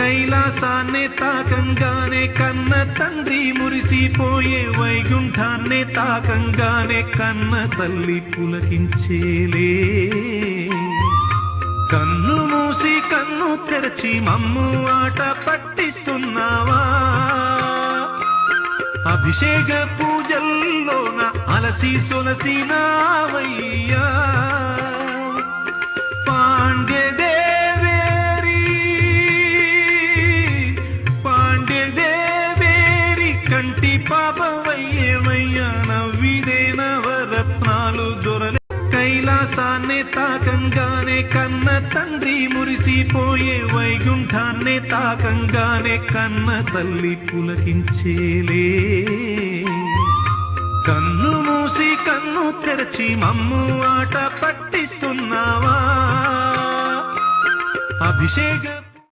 కైలాసాన్నే తాకంగానే కన్న తండ్రి మురిసిపోయే, వైకుంఠాన్నే తాకంగానే కన్న తల్లి పులకించేలే. కన్ను మూసి కన్ను తెరచి మమ్ము ఆట పట్టిస్తున్నావా, అభిషేక పూజల్లోన అలసి సొలసినావయ్యా. పాండ్యదేవేరి కంటి పాపవయ్యేమయ్యా, నవ్విదే నవరత్నాలు దొరలే. కైలాసాన్నే తాకంగానే కన్న తండ్రి మురిసిపోయే, వైకుంఠాన్నే తాకంగానే కన్న తల్లి పులకించేలే. కన్ను మూసి కన్ను తెరచి మమ్ము ఆట పట్టిస్తున్నావా, అభిషేక